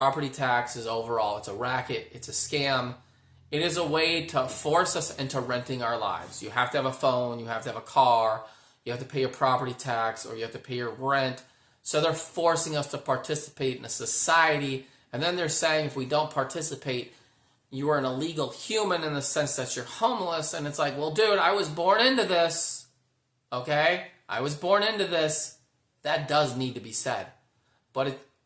Property taxes overall, it's a racket, it's a scam. It is a way to force us into renting our lives. You have to have a phone, you have to have a car, you have to pay your property tax, or you have to pay your rent. So they're forcing us to participate in a society, and then they're saying if we don't participate, you are an illegal human in the sense that you're homeless. And it's like, well, dude, I was born into this. Okay? I was born into this. That does need to be said.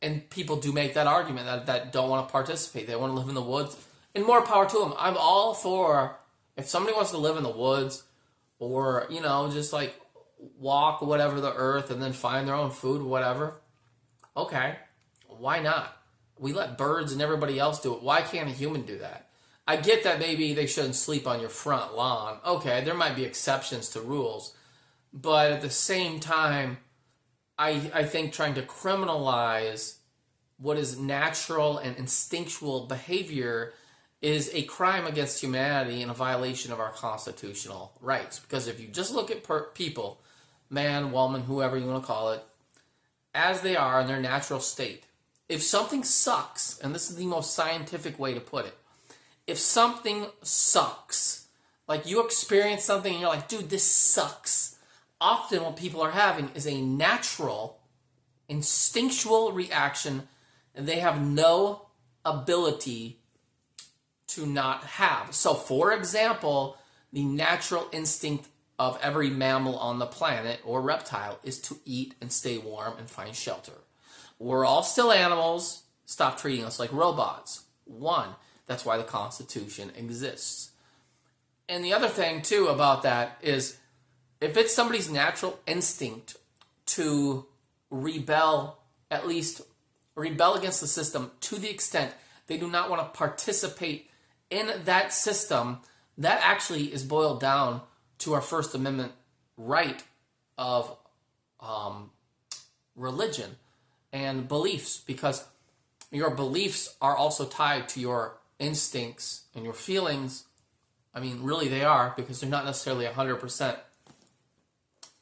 And people do make that argument that don't want to participate. They want to live in the woods. And more power to them. I'm all for, if somebody wants to live in the woods or, just like walk whatever the earth and then find their own food, whatever. Okay. Why not? We let birds and everybody else do it. Why can't a human do that? I get that maybe they shouldn't sleep on your front lawn. Okay, there might be exceptions to rules. But at the same time, I think trying to criminalize what is natural and instinctual behavior is a crime against humanity and a violation of our constitutional rights. Because if you just look at people, man, woman, whoever you want to call it, as they are in their natural state, if something sucks, and this is the most scientific way to put it, if something sucks, like you experience something and you're like, dude, this sucks, often what people are having is a natural, instinctual reaction and they have no ability to not have. So, for example, the natural instinct of every mammal on the planet or reptile is to eat and stay warm and find shelter. We're all still animals. Stop treating us like robots. One, that's why the Constitution exists. And the other thing, too, about that is if it's somebody's natural instinct to rebel, at least rebel against the system to the extent they do not want to participate in that system, that actually is boiled down to our First Amendment right of religion and beliefs, because your beliefs are also tied to your instincts and your feelings. I mean, really they are, because they're not necessarily 100%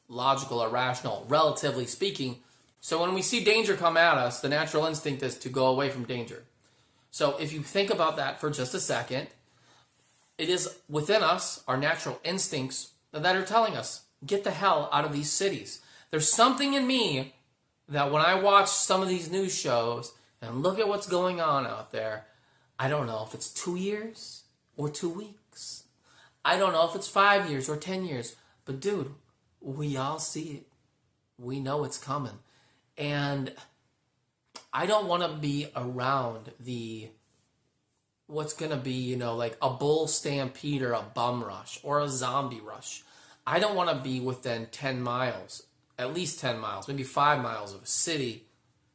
logical or rational, relatively speaking. So when we see danger come at us, the natural instinct is to go away from danger. So if you think about that for just a second, it is within us, our natural instincts, that are telling us, get the hell out of these cities. There's something in me that when I watch some of these news shows and look at what's going on out there, I don't know if it's 2 years or 2 weeks. I don't know if it's 5 years or 10 years. But dude, we all see it. We know it's coming. And I don't want to be around what's going to be, like a bull stampede or a bum rush or a zombie rush. I don't want to be within 10 miles, at least 10 miles, maybe 5 miles of a city.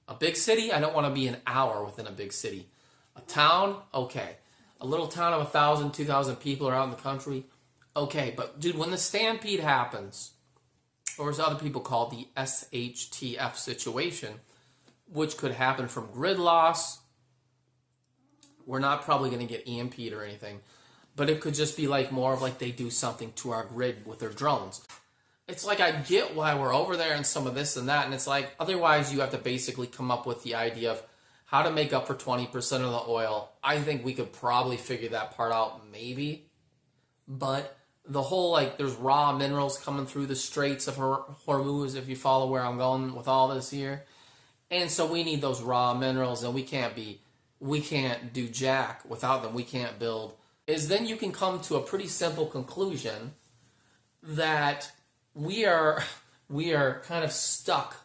A big city, I don't want to be an hour within a big city. A town, okay. A little town of 1,000, 2,000 people are out in the country, okay. But dude, when the stampede happens, or as other people call the SHTF situation, which could happen from grid loss, we're not probably going to get EMP'd or anything, but it could just be like more of like they do something to our grid with their drones. It's like I get why we're over there and some of this and that, and it's like otherwise you have to basically come up with the idea of how to make up for 20% of the oil. I think we could probably figure that part out maybe, but the whole like there's raw minerals coming through the Straits of Hormuz, if you follow where I'm going with all this here, and so we need those raw minerals, and we can't do jack without them. We can't build. Is then you can come to a pretty simple conclusion that we are kind of stuck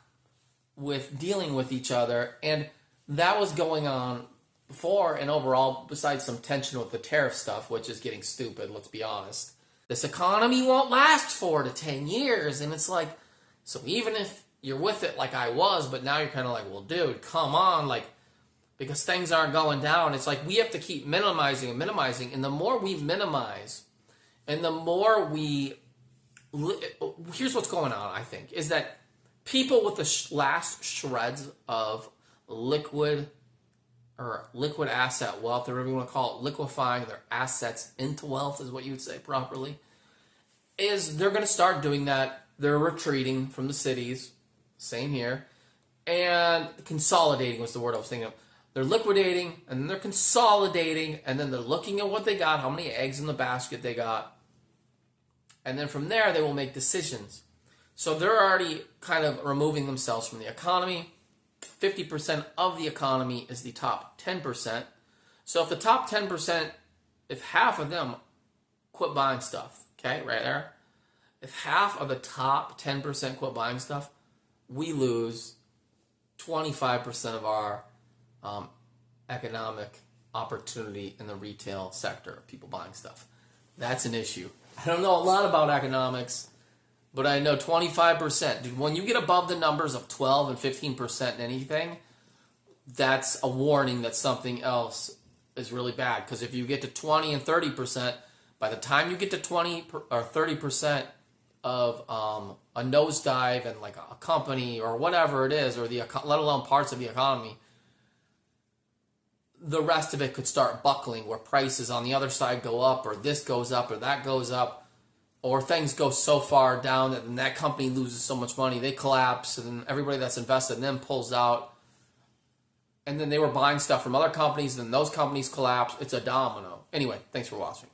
with dealing with each other, and that was going on before, and overall, besides some tension with the tariff stuff, which is getting stupid, let's be honest. This economy won't last 4 to 10 years, and it's like, so even if you're with it like I was, but now you're kind of like, well, dude, come on, like, because things aren't going down, it's like we have to keep minimizing and minimizing, and the more we minimize, and the more we, here's what's going on, I think, is that people with the last shreds of liquid asset wealth, or whatever you want to call it, liquefying their assets into wealth is what you would say properly, is they're going to start doing that. They're retreating from the cities, same here, and consolidating was the word I was thinking of. They're liquidating, and then they're consolidating, and then they're looking at what they got, how many eggs in the basket they got. And then from there, they will make decisions. So they're already kind of removing themselves from the economy. 50% of the economy is the top 10%. So if the top 10%, if half of them quit buying stuff, okay, right there, if half of the top 10% quit buying stuff, we lose 25% of our economic opportunity in the retail sector, people buying stuff. That's an issue. I don't know a lot about economics, but I know 25%. Dude, when you get above the numbers of 12 and 15% in anything, that's a warning that something else is really bad. Because if you get to 20 and 30%, by the time you get to 20 or 30% of a nosedive and like a company or whatever it is, or let alone parts of the economy, the rest of it could start buckling, where prices on the other side go up, or this goes up, or that goes up, or things go so far down that that company loses so much money, they collapse, and everybody that's invested in them pulls out. And then they were buying stuff from other companies, and those companies collapse. It's a domino. Anyway, thanks for watching.